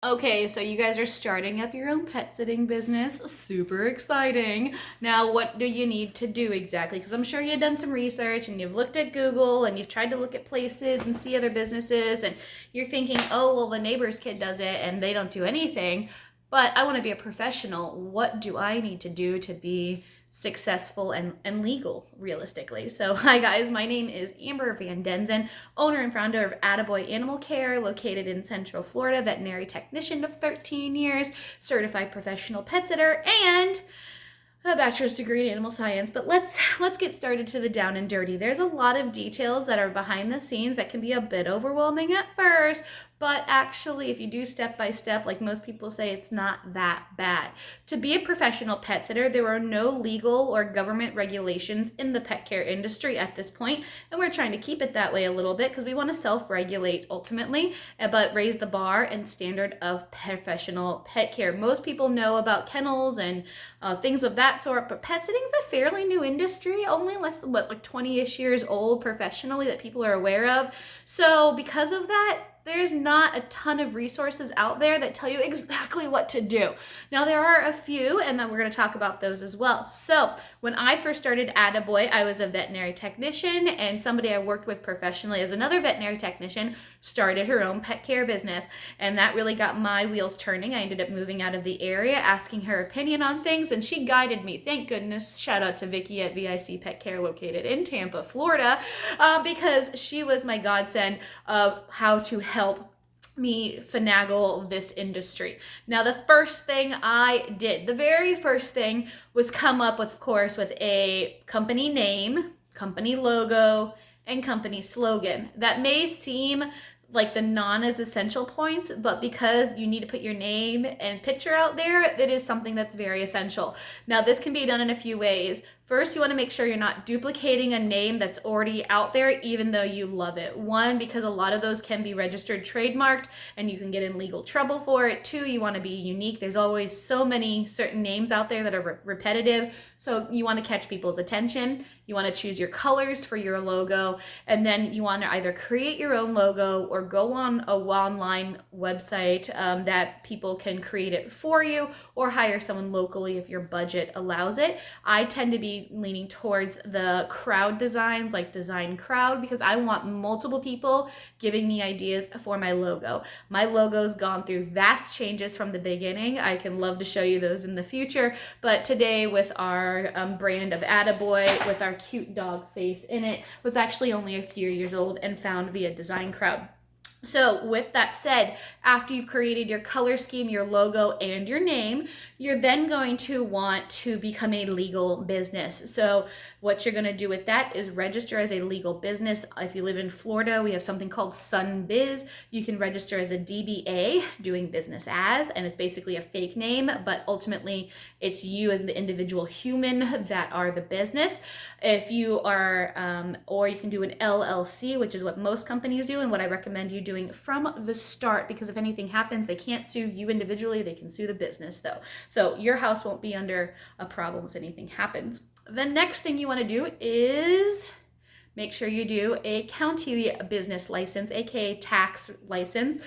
Okay, so you guys are starting up your own pet sitting business. Super exciting. Now, what do you need to do exactly? Because I'm sure you've done some research and you've looked at Google and you've tried to look at places and see other businesses, and you're thinking, oh, well, the neighbor's kid does it and they don't do anything. But I want to be a professional. What do I need to do to be successful and legal realistically? So hi guys, my name is Amber Van Denzen, owner and founder of Attaboy Animal Care, located in Central Florida, veterinary technician of 13 years, certified professional pet sitter, and a bachelor's degree in animal science. But let's get started to the down and dirty. There's a lot of details that are behind the scenes that can be a bit overwhelming at first, but actually if you do step by step, like most people say, it's not that bad. To be a professional pet sitter, there are no legal or government regulations in the pet care industry at this point, and we're trying to keep it that way a little bit because we want to self-regulate ultimately, but raise the bar and standard of professional pet care. Most people know about kennels and things of that sort, but pet sitting is a fairly new industry, only less than like 20-ish years old professionally that people are aware of. So because of that, there's not a ton of resources out there that tell you exactly what to do. Now, there are a few, and then we're going to talk about those as well. So when I first started Attaboy, I was a veterinary technician, and somebody I worked with professionally as another veterinary technician started her own pet care business, and that really got my wheels turning. I ended up moving out of the area, asking her opinion on things, and she guided me. Thank goodness. Shout out to Vicky at VIC Pet Care, located in Tampa, Florida, because she was my godsend of how to help me finagle this industry. Now, the first thing I did, the very first thing, was come up, of course, with a company name, company logo, and company slogan. That may seem like the non-as-essential points, but because you need to put your name and picture out there, it is something that's very essential. Now, this can be done in a few ways. First, you want to make sure you're not duplicating a name that's already out there, even though you love it. One, because a lot of those can be registered, trademarked, and you can get in legal trouble for it. Two, you want to be unique. There's always so many certain names out there that are repetitive, so you want to catch people's attention. You want to choose your colors for your logo, and then you want to either create your own logo or go on a online website that people can create it for you, or hire someone locally if your budget allows it. I tend to be leaning towards the crowd designs, like Design Crowd, because I want multiple people giving me ideas for my logo. My logo's gone through vast changes from the beginning. I can love to show you those in the future, but today with our brand of Attaboy, with our cute dog face in it, was actually only a few years old and found via Design Crowd. So with that said, after you've created your color scheme, your logo, and your name, you're then going to want to become a legal business. So what you're going to do with that is register as a legal business. If you live in Florida, we have something called SunBiz. You can register as a DBA, doing business as, and it's basically a fake name, but ultimately it's you as the individual human that are the business. If you are, or you can do an LLC, which is what most companies do, and what I recommend you doing from the start, because if anything happens, they can't sue you individually, they can sue the business though. So your house won't be under a problem if anything happens. The next thing you want to do is make sure you do a county business license, aka tax license.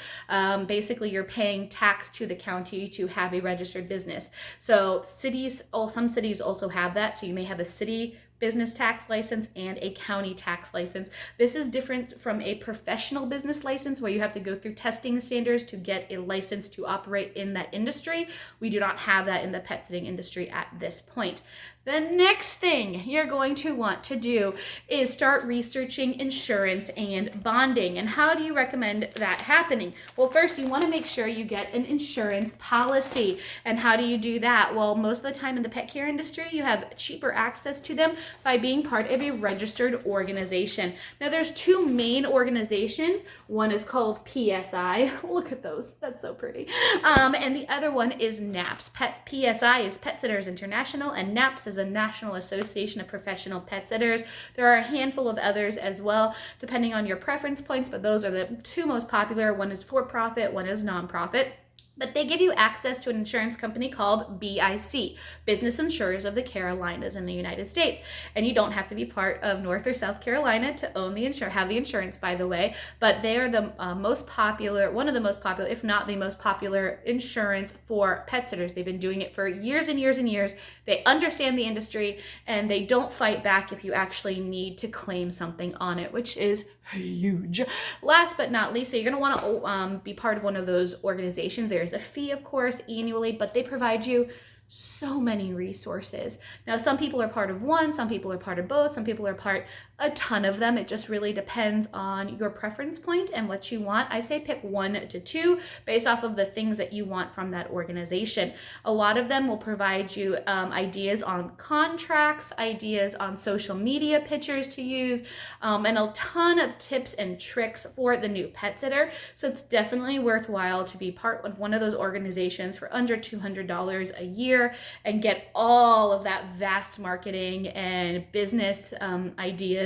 Basically, you're paying tax to the county to have a registered business. So some cities also have that. So you may have a city business tax license and a county tax license. This is different from a professional business license where you have to go through testing standards to get a license to operate in that industry. We do not have that in the pet sitting industry at this point. The next thing you're going to want to do is start researching insurance and bonding. And how do you recommend that happening? Well, first you want to make sure you get an insurance policy. And how do you do that? Well, most of the time in the pet care industry, you have cheaper access to them by being part of a registered organization. Now, there's two main organizations. One is called PSI. Look at those. That's so pretty. And the other one is NAPS. PSI is Pet Sitters International, and NAPS is a National Association of Professional Pet Sitters. There are a handful of others as well, depending on your preference points, but those are the two most popular. One is for profit, one is nonprofit. But they give you access to an insurance company called BIC, Business Insurers of the Carolinas in the United States. And you don't have to be part of North or South Carolina to own the have the insurance, by the way. But they are the most popular, one of the most popular, if not the most popular insurance for pet sitters. They've been doing it for years and years and years. They understand the industry, and they don't fight back if you actually need to claim something on it, which is huge. Last but not least, so you're going to want to be part of one of those organizations. There's a fee, of course, annually, but they provide you so many resources. Now, some people are part of one, some people are part of both, some people are part a ton of them. It just really depends on your preference point and what you want. I say pick 1 to 2 based off of the things that you want from that organization. A lot of them will provide you ideas on contracts, ideas on social media pictures to use, and a ton of tips and tricks for the new pet sitter. So it's definitely worthwhile to be part of one of those organizations for under $200 a year and get all of that vast marketing and business ideas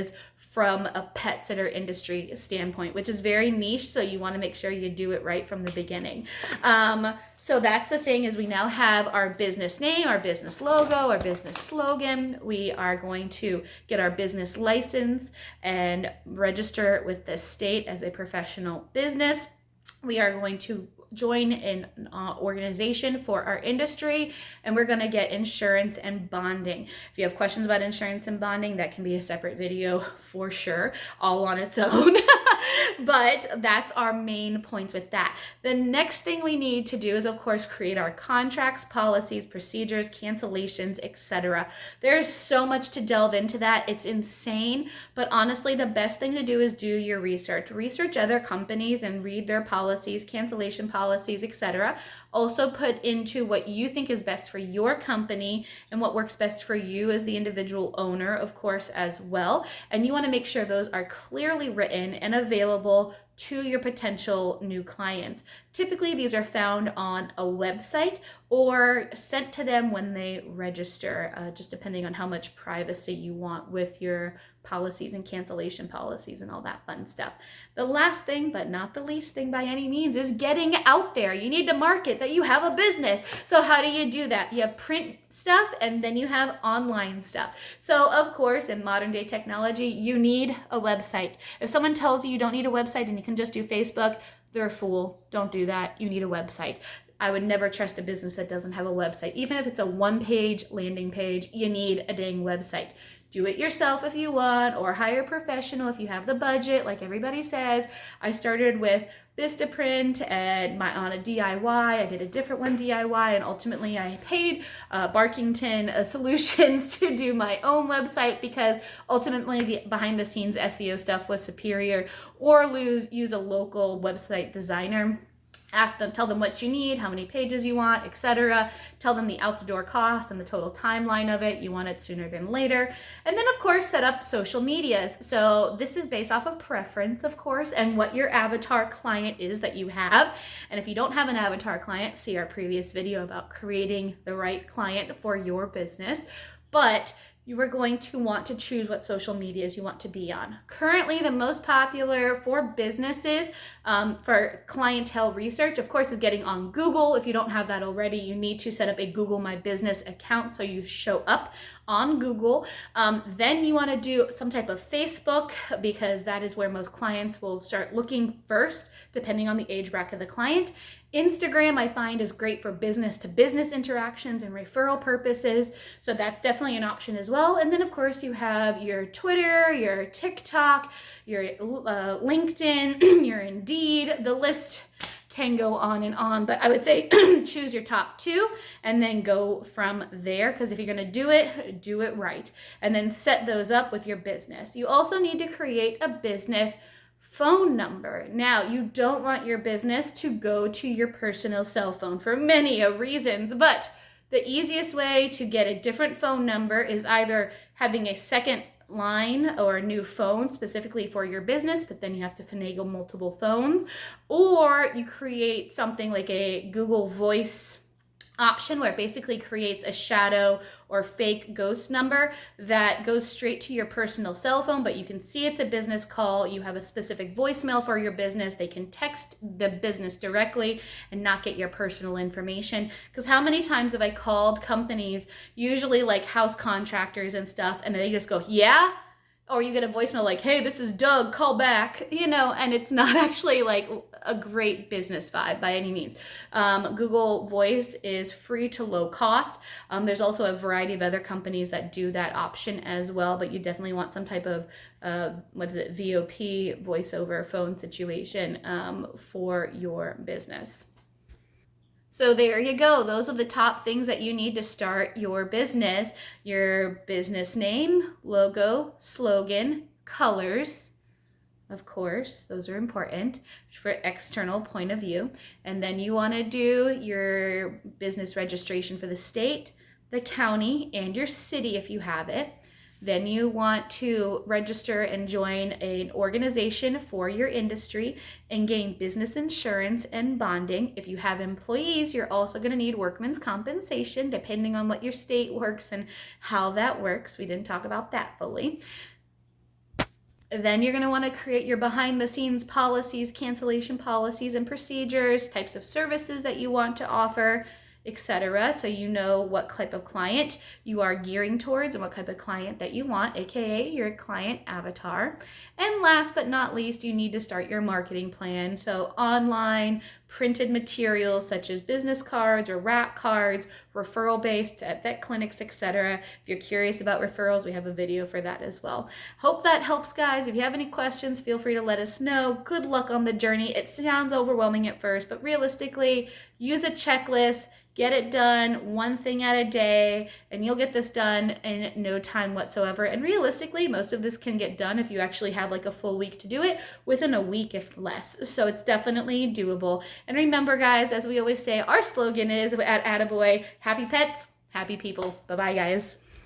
from a pet sitter industry standpoint, which is very niche. So you want to make sure you do it right from the beginning. So that's the thing, is we now have our business name, our business logo, our business slogan. We are going to get our business license and register with the state as a professional business. We are going to join an organization for our industry, and we're going to get insurance and bonding. If you have questions about insurance and bonding, that can be a separate video for sure, all on its own. But that's our main points with that. The next thing we need to do is, of course, create our contracts, policies, procedures, cancellations, etc. There's so much to delve into that. It's insane. But honestly, the best thing to do is do your research. Research other companies and read their policies, cancellation policies, etc. Also put into what you think is best for your company and what works best for you as the individual owner, of course, as well. And you want to make sure those are clearly written and available to your potential new clients. Typically, these are found on a website or sent to them when they register, just depending on how much privacy you want with your policies and cancellation policies and all that fun stuff. The last thing, but not the least thing by any means, is getting out there. You need to market that you have a business. So how do you do that? You have print stuff, and then you have online stuff. So of course, in modern day technology, you need a website. If someone tells you you don't need a website and you can just do Facebook, they're a fool. Don't do that. You need a website. I would never trust a business that doesn't have a website. Even if it's a one-page landing page, you need a dang website. Do it yourself if you want, or hire a professional if you have the budget, like everybody says. I started with Vistaprint and on a DIY. I did a different one DIY, and ultimately I paid Barkington Solutions to do my own website, because ultimately the behind the scenes SEO stuff was superior. Or use a local website designer. Ask them, tell them what you need, how many pages you want, etc. Tell them the out-the-door cost and the total timeline of it. You want it sooner than later. And then, of course, set up social medias. So this is based off of preference, of course, and what your avatar client is that you have. And if you don't have an avatar client, see our previous video about creating the right client for your business. But you are going to want to choose what social medias you want to be on. Currently, the most popular for businesses, for clientele research, of course, is getting on Google. If you don't have that already, you need to set up a Google My Business account so you show up on Google. Then you want to do some type of Facebook, because that is where most clients will start looking first, depending on the age bracket of the client. Instagram, I find, is great for business to business interactions and referral purposes. So that's definitely an option as well. And then, of course, you have your Twitter, your TikTok, your LinkedIn, your Indeed. The list can go on and on, but I would say choose your top 2 and then go from there, because if you're going to do it right, and then set those up with your business. You also need to create a business phone number. Now, you don't want your business to go to your personal cell phone for many reasons, but the easiest way to get a different phone number is either having a second line or a new phone specifically for your business, but then you have to finagle multiple phones, or you create something like a Google Voice option where it basically creates a shadow or fake ghost number that goes straight to your personal cell phone, but you can see it's a business call. You have a specific voicemail for your business. They can text the business directly and not get your personal information. Because how many times have I called companies, usually like house contractors and stuff, and they just go, yeah? Or you get a voicemail like, hey, this is Doug, call back, and it's not actually like a great business vibe by any means. Google Voice is free to low cost. There's also a variety of other companies that do that option as well, but you definitely want some type of, VoP, voice over phone situation for your business. So there you go. Those are the top things that you need to start your business. Your business name, logo, slogan, colors, of course, those are important for external point of view. And then you want to do your business registration for the state, the county, and your city if you have it. Then you want to register and join an organization for your industry and gain business insurance and bonding. If you have employees, you're also going to need workman's compensation, depending on what your state works and how that works. We didn't talk about that fully. Then you're going to want to create your behind the scenes policies, cancellation policies and procedures, types of services that you want to offer, etc. So you know what type of client you are gearing towards and what type of client that you want, aka your client avatar. And last but not least, you need to start your marketing plan. So online, printed materials such as business cards or rack cards, referral based at vet clinics, etc. If you're curious about referrals, we have a video for that as well. Hope that helps, guys. If you have any questions, feel free to let us know. Good luck on the journey. It sounds overwhelming at first, but realistically, use a checklist. Get it done, one thing at a day, and you'll get this done in no time whatsoever. And realistically, most of this can get done if you actually have like a full week to do it, within a week if less. So it's definitely doable. And remember, guys, as we always say, our slogan is at Attaboy, happy pets, happy people. Bye-bye, guys.